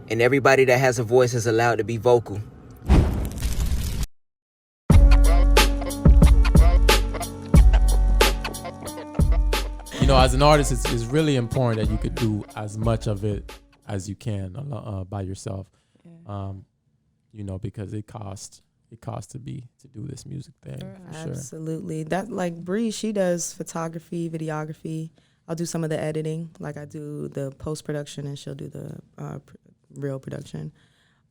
and everybody that has a voice is allowed to be vocal. You know, as an artist, it's really important that you could do as much of it as you can by yourself. Yeah. You know, because it costs to do this music thing. For Absolutely. Sure. That, like Bri, she does photography, videography. I'll do some of the editing, like I do the post-production, and she'll do the real production.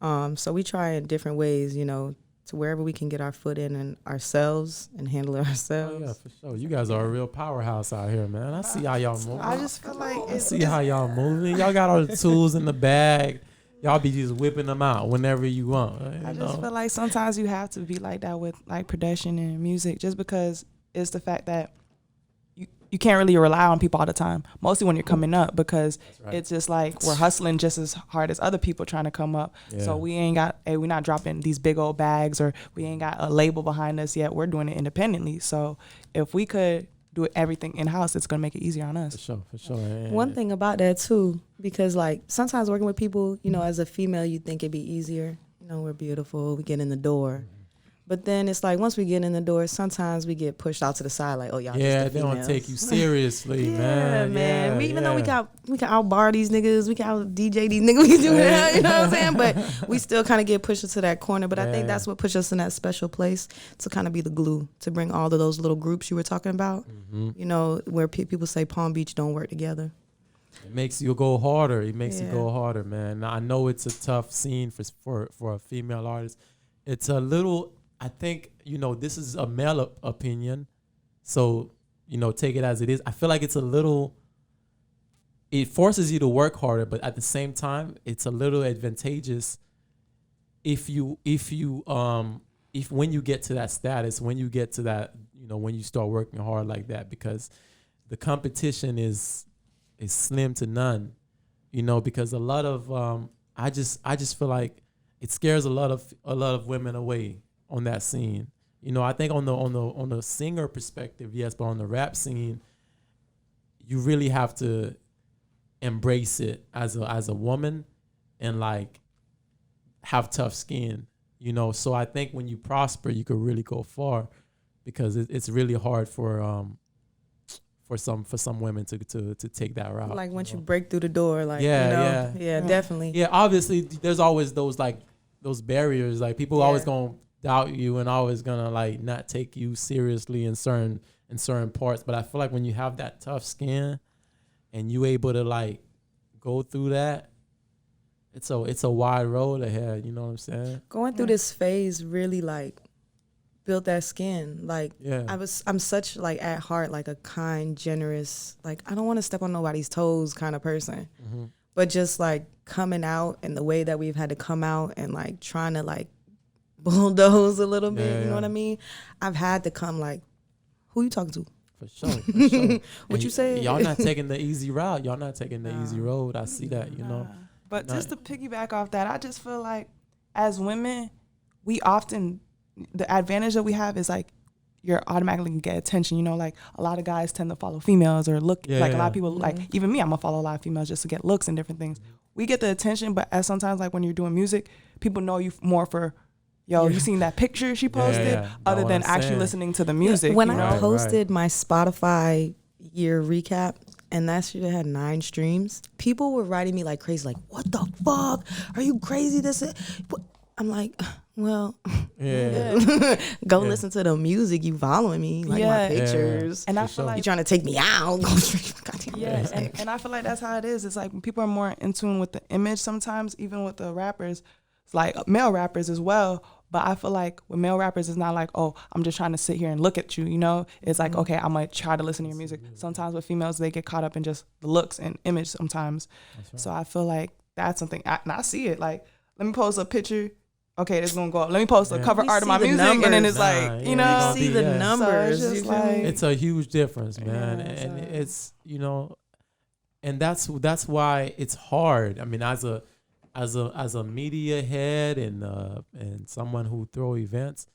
So we try in different ways, you know, to wherever we can get our foot in and ourselves and handle it ourselves. Oh yeah, for sure. You guys are a real powerhouse out here, man. I see how y'all move. I just feel like I see how y'all moving. Y'all got all the tools in the bag. Y'all be just whipping them out whenever you want. I just feel like sometimes you have to be like that with like production and music, just because it's the fact that you can't really rely on people all the time, mostly when you're coming up, because it's just like we're hustling just as hard as other people trying to come up. Yeah. So we're not dropping these big old bags, or we ain't got a label behind us yet. We're doing it independently. So if we could do everything in-house, it's going to make it easier on us. For sure. Yeah. One thing about that too, because like sometimes working with people, you know, as a female, you think it'd be easier. You know, we're beautiful, we get in the door. But then it's like once we get in the door, sometimes we get pushed out to the side, like, oh, y'all just the they don't take you seriously, man. Yeah, even though we can out-bar these niggas, we can out-DJ these niggas, we can do that, you know what I'm saying? But we still kind of get pushed into that corner. But I think that's what pushes us in that special place, to kind of be the glue, to bring all of those little groups you were talking about, you know, where people say Palm Beach don't work together. It makes you go harder. It makes you go harder, man. I know it's a tough scene for a female artist. It's a little... I think, you know, this is a male opinion, so, you know, take it as it is. I feel like it forces you to work harder, but at the same time, it's a little advantageous if when you get to that status, when you get to that, you know, when you start working hard like that, because the competition is slim to none, you know, because a lot of I just feel like it scares a lot of women away on that scene. You know, I think on the singer perspective, yes, but on the rap scene, you really have to embrace it as a woman and like have tough skin, you know. So I think when you prosper, you could really go far, because it's really hard for some women to take that route. Like once you break through the door, like definitely. Yeah, obviously there's always those barriers, like people always gonna doubt you and always gonna like not take you seriously in certain parts. But I feel like when you have that tough skin and you able to like go through that, it's a wide road ahead. You know what I'm saying? Going through this phase really like built that skin. Like I'm such like at heart like a kind, generous, like I don't want to step on nobody's toes kind of person. But just like coming out and the way that we've had to come out and like trying to like bulldoze a little bit, you know what I mean? I've had to come like, who you talking to? For sure. What you say? Y'all not taking the easy route. Y'all not taking the easy road. I see that, you know. But just to piggyback off that, I just feel like as women, we often, the advantage that we have is like you're automatically gonna get attention. You know, like a lot of guys tend to follow females or look a lot of people, like even me, I'm gonna follow a lot of females just to get looks and different things. We get the attention, but as sometimes like when you're doing music, people know you more for, you seen that picture she posted, other than actually listening to the music. When I posted my Spotify year recap, and that shit had 9 streams, people were writing me like crazy, like, what the fuck? Are you crazy? I'm like, well, go listen to the music. You following me, like my pictures. And I feel like you trying to take me out. And I feel like that's how it is. It's like when people are more in tune with the image sometimes, even with the rappers, it's like male rappers as well. But I feel like with male rappers, it's not like, oh, I'm just trying to sit here and look at you, you know? It's like, okay, I'm going to try to listen to your music. Sometimes with females, they get caught up in just the looks and image sometimes. So I feel like that's something, and I see it. Like, let me post a picture. Okay, this is going to go up. Let me post the cover art of my music. Numbers. And then it's like, you know. See the numbers. So it's a huge difference, man. And it's, you know, and that's why it's hard. I mean, as a media head and someone who throw events,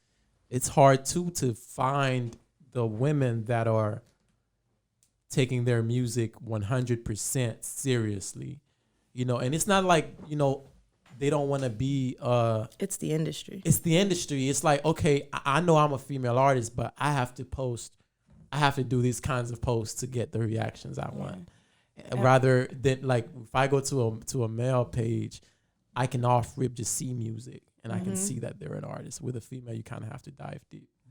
it's hard too to find the women that are taking their music 100% seriously, you know. And it's not like, you know, they don't want to be. It's the industry. It's the industry. It's like, okay, I know I'm a female artist, but I have to post. I have to do these kinds of posts to get the reactions I want. Rather than like if I go to a male page, I can off rip just see music and I can see that they're an artist. With a female, you kind of have to dive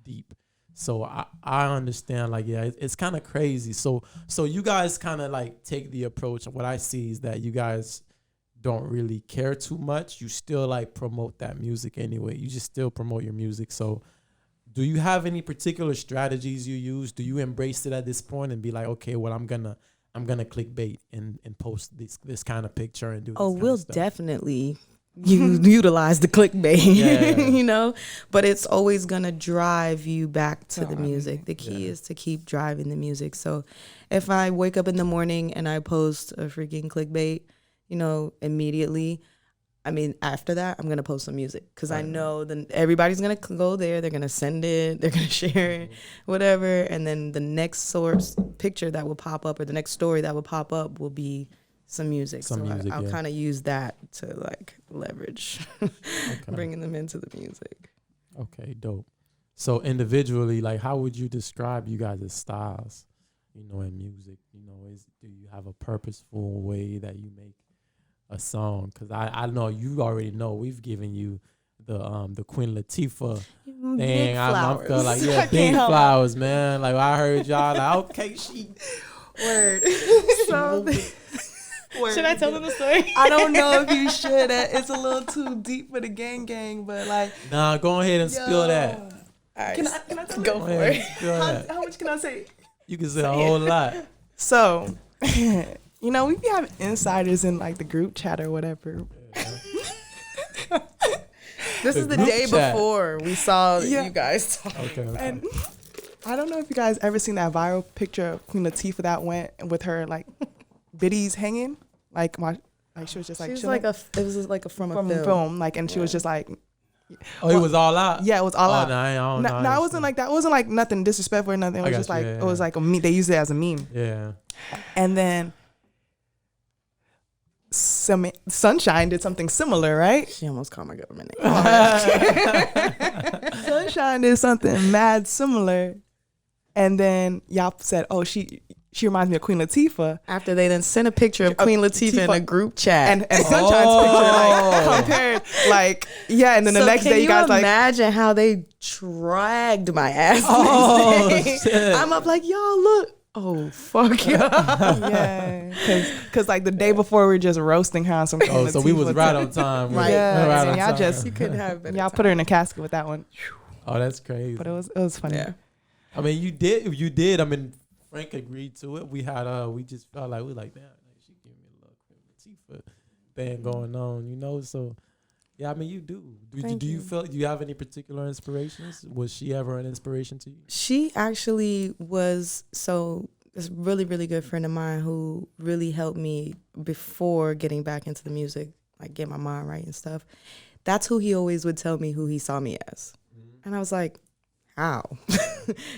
deep. So I understand, like, yeah, it's kind of crazy. So you guys kind of like take the approach. What I see is that you guys don't really care too much. You still like promote that music anyway. You just still promote your music. So do you have any particular strategies you use? Do you embrace it at this point and be like, okay, well, I'm gonna clickbait and post this kind of picture and do this kind we'll of stuff? Definitely utilize the clickbait, you know, but it's always gonna drive you back to the music. The key is to keep driving the music. So if I wake up in the morning and I post a freaking clickbait, you know, immediately, I mean, after that, I'm going to post some music because I know then everybody's going to go there. They're going to send it. They're going to share it, whatever. And then the next source picture that will pop up or the next story that will pop up will be some music. I'll kind of use that to like leverage bringing them into the music. Okay, dope. So individually, like, how would you describe you guys' styles, you know, in music? You know, do you have a purposeful way that you make a song? Because I know you already know we've given you the Queen Latifah thing. I'm feeling like, yeah, big flowers, man. Like I heard y'all like, okay, she word. So word. Should I tell them the story? I don't know if you should. It's a little too deep for the gang, but like, nah, go ahead and spill that. All right, can I go for it? How much can I say? You can say a whole lot. So, you know, we be having insiders in like the group chat or whatever. This is the day before we saw you guys talk. Okay. And I don't know if you guys ever seen that viral picture of Queen Latifah that went with her like biddies hanging, like she was just like it was like from a film, like, and she was just like. Oh, it was all out. Yeah, it was all out. No, it wasn't like that. It wasn't like nothing disrespectful or nothing. It was just like it was like a meme. They used it as a meme. Yeah. And then Sunshiine did something similar, right? She almost called my government name. Sunshiine did something mad similar, and then y'all said, "Oh, she reminds me of Queen Latifah." After they then sent a picture of Queen Latifah in a group chat, and Sunshine's picture like compared, like and then the next day you guys like imagine how they dragged my ass. Shit. I'm up like, y'all look. Oh fuck yeah, because like the day before we were just roasting her on some. So we was right on time. Right. Yeah, and y'all just you couldn't have better y'all time. put her in a casket with that one. Oh, that's crazy. But it was funny. Yeah. I mean, you did. I mean, Frank agreed to it. We had we just felt like damn, like, she gave me a little Queen Latifah thing going on, you know. So yeah, I mean, you do. Do you feel? Do you have any particular inspirations? Was she ever an inspiration to you? She actually was. So this really, really good friend of mine who really helped me before getting back into the music, like get my mind right and stuff. That's who he always would tell me who he saw me as, and I was like, how,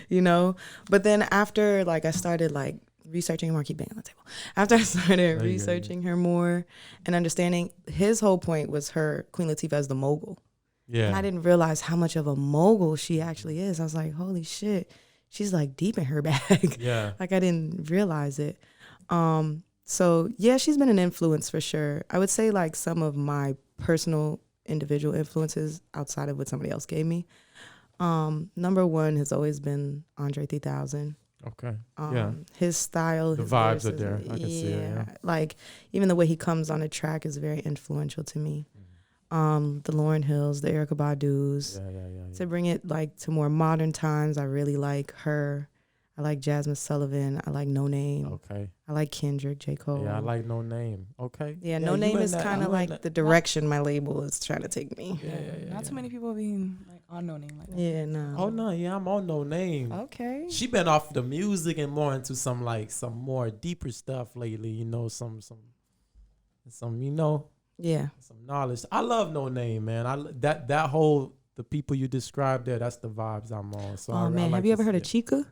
you know. But then after like I started like researching more, keep banging on the table. After I started researching her more and understanding, his whole point was her Queen Latifah as the mogul. Yeah. And I didn't realize how much of a mogul she actually is. I was like, holy shit, she's like deep in her bag. Yeah. Like I didn't realize it. So yeah, she's been an influence for sure. I would say like some of my personal individual influences outside of what somebody else gave me. Number one has always been Andre 3000. Okay. His style, the his vibes verses, are there. I can see it. Yeah. Like even the way he comes on a track is very influential to me. The Lauryn Hills, the Erykah Badu's. Yeah. To bring it like to more modern times, I really like her. I like Jasmine Sullivan. I like Noname. Okay. I like Kendrick, J. Cole. Yeah, I like Noname. Okay. Yeah, Noname is kind of like the direction my label is trying to take me. Yeah. Not too many people being like on Noname like that. Yeah, no. Oh no, yeah, I'm on Noname. Okay. She been off the music and more into some more deeper stuff lately. You know, some you know. Yeah. Some knowledge. I love Noname, man. That whole the people you described there. That's the vibes I'm on. So man, like have you ever heard of Chika?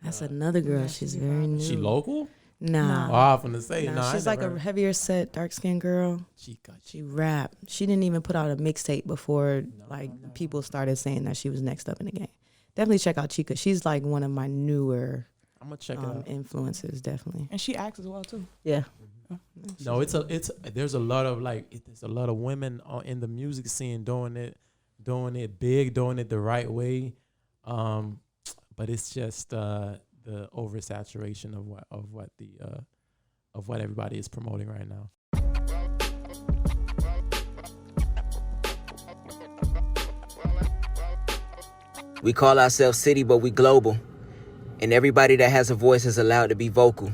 That's another girl. She's very new. She local? Nah. Oh, I was gonna say, no. She's like a heavier set, dark skinned girl. Chika. She rap. She didn't even put out a mixtape before people started saying that she was next up in the game. Definitely check out Chika. She's like one of my newer I'm gonna check it out. Influences, definitely. And she acts as well too. Yeah. No, there's a lot of there's a lot of women in the music scene doing it big, doing it the right way. But it's just the oversaturation of what everybody is promoting right now. We call ourselves CiiiTY, but we global. And everybody that has a voice is allowed to be vocal.